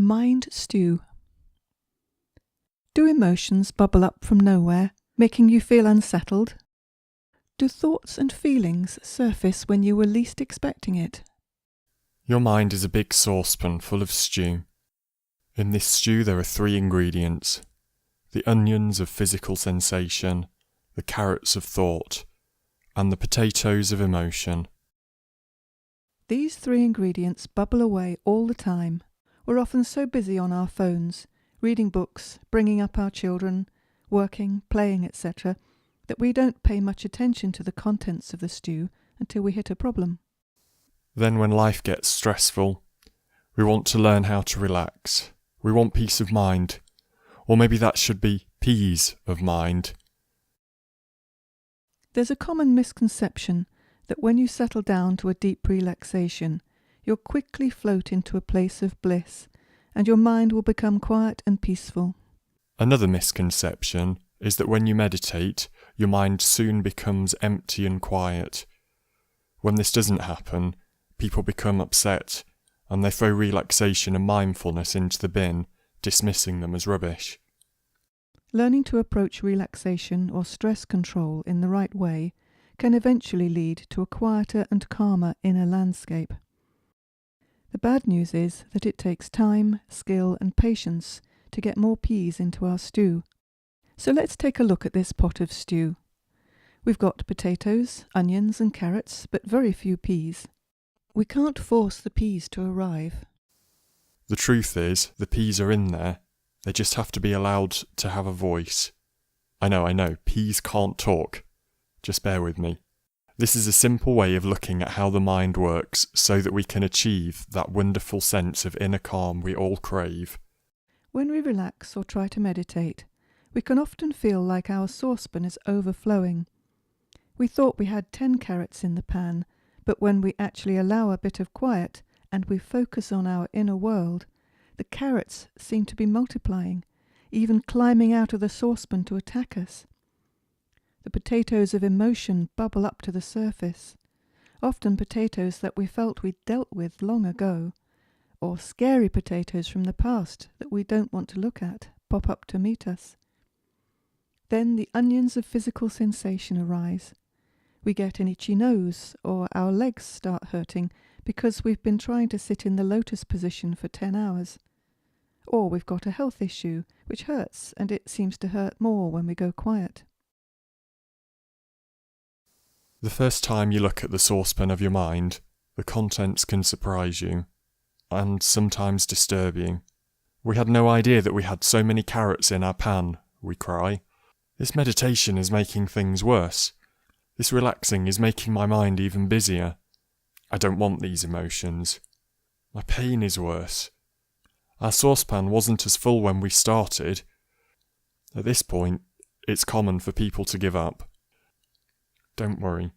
Mind stew. Do emotions bubble up from nowhere, making you feel unsettled? Do thoughts and feelings surface when you were least expecting it? Your mind is a big saucepan full of stew. In this stew there are 3 ingredients: the onions of physical sensation, the carrots of thought, and the potatoes of emotion. These 3 ingredients bubble away all the time. We're often so busy on our phones, reading books, bringing up our children, working, playing, etc., that we don't pay much attention to the contents of the stew until we hit a problem. Then when life gets stressful, we want to learn how to relax. We want peace of mind. Or maybe that should be peas of mind. There's a common misconception that when you settle down to a deep relaxation, you'll quickly float into a place of bliss, and your mind will become quiet and peaceful. Another misconception is that when you meditate, your mind soon becomes empty and quiet. When this doesn't happen, people become upset, and they throw relaxation and mindfulness into the bin, dismissing them as rubbish. Learning to approach relaxation or stress control in the right way can eventually lead to a quieter and calmer inner landscape. The bad news is that it takes time, skill and patience to get more peas into our stew. So let's take a look at this pot of stew. We've got potatoes, onions and carrots, but very few peas. We can't force the peas to arrive. The truth is, the peas are in there. They just have to be allowed to have a voice. I know, peas can't talk. Just bear with me. This is a simple way of looking at how the mind works so that we can achieve that wonderful sense of inner calm we all crave. When we relax or try to meditate, we can often feel like our saucepan is overflowing. We thought we had 10 carrots in the pan, but when we actually allow a bit of quiet and we focus on our inner world, the carrots seem to be multiplying, even climbing out of the saucepan to attack us. The potatoes of emotion bubble up to the surface, often potatoes that we felt we'd dealt with long ago, or scary potatoes from the past that we don't want to look at pop up to meet us. Then the onions of physical sensation arise. We get an itchy nose, or our legs start hurting because we've been trying to sit in the lotus position for 10 hours. Or we've got a health issue which hurts, and it seems to hurt more when we go quiet. The first time you look at the saucepan of your mind, the contents can surprise you, and sometimes disturb you. We had no idea that we had so many carrots in our pan, we cry. This meditation is making things worse. This relaxing is making my mind even busier. I don't want these emotions. My pain is worse. Our saucepan wasn't as full when we started. At this point, it's common for people to give up. Don't worry.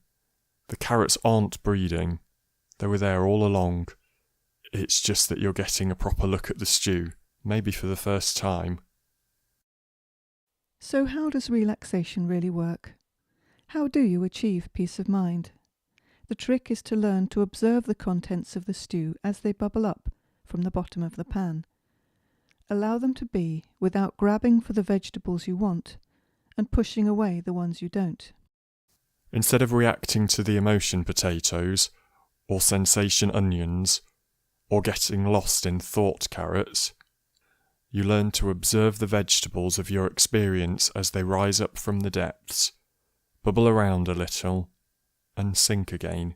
The carrots aren't breeding. They were there all along. It's just that you're getting a proper look at the stew, maybe for the first time. So how does relaxation really work? How do you achieve peace of mind? The trick is to learn to observe the contents of the stew as they bubble up from the bottom of the pan. Allow them to be without grabbing for the vegetables you want and pushing away the ones you don't. Instead of reacting to the emotion potatoes, or sensation onions, or getting lost in thought carrots, you learn to observe the vegetables of your experience as they rise up from the depths, bubble around a little, and sink again.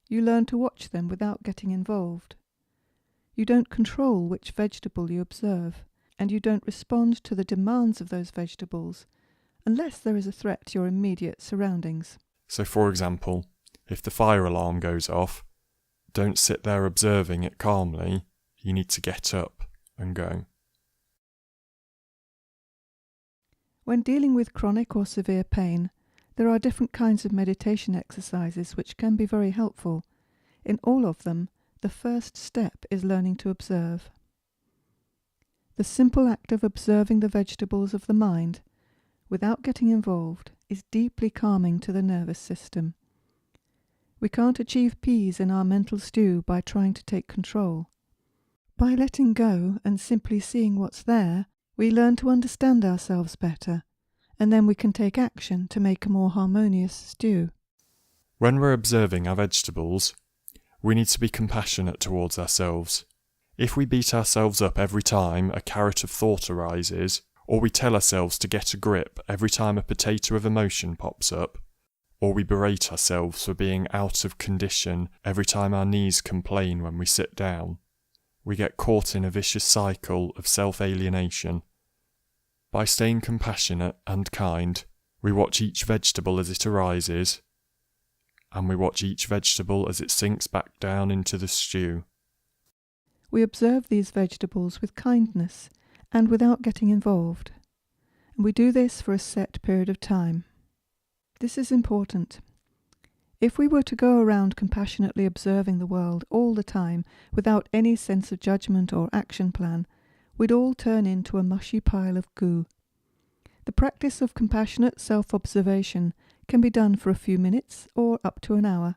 You learn to watch them without getting involved. You don't control which vegetable you observe, and you don't respond to the demands of those vegetables unless there is a threat to your immediate surroundings. So for example, if the fire alarm goes off, don't sit there observing it calmly. You need to get up and go. When dealing with chronic or severe pain, there are different kinds of meditation exercises which can be very helpful. In all of them, the first step is learning to observe. The simple act of observing the vegetables of the mind, without getting involved, is deeply calming to the nervous system. We can't achieve peace in our mental stew by trying to take control. By letting go and simply seeing what's there, we learn to understand ourselves better, and then we can take action to make a more harmonious stew. When we're observing our vegetables, we need to be compassionate towards ourselves. If we beat ourselves up every time a carrot of thought arises, or we tell ourselves to get a grip every time a potato of emotion pops up, or we berate ourselves for being out of condition every time our knees complain when we sit down, we get caught in a vicious cycle of self-alienation. By staying compassionate and kind, we watch each vegetable as it arises, and we watch each vegetable as it sinks back down into the stew. We observe these vegetables with kindness and without getting involved. And we do this for a set period of time. This is important. If we were to go around compassionately observing the world all the time without any sense of judgment or action plan, we'd all turn into a mushy pile of goo. The practice of compassionate self-observation can be done for a few minutes or up to an hour.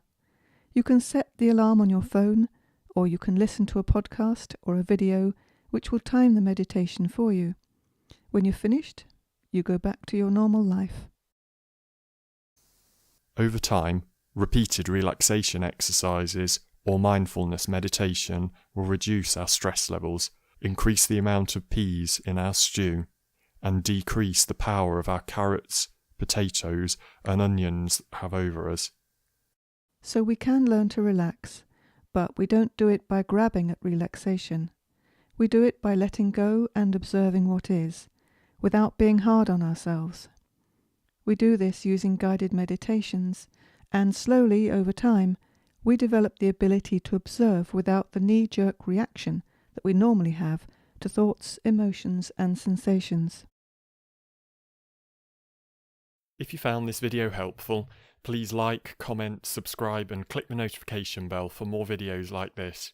You can set the alarm on your phone, or you can listen to a podcast or a video which will time the meditation for you. When you're finished, you go back to your normal life. Over time, repeated relaxation exercises or mindfulness meditation will reduce our stress levels, increase the amount of peas in our stew, and decrease the power of our carrots, potatoes, and onions have over us. So we can learn to relax, but we don't do it by grabbing at relaxation. We do it by letting go and observing what is, without being hard on ourselves. We do this using guided meditations, and slowly, over time, we develop the ability to observe without the knee-jerk reaction that we normally have to thoughts, emotions, and sensations. If you found this video helpful, please like, comment, subscribe, and click the notification bell for more videos like this.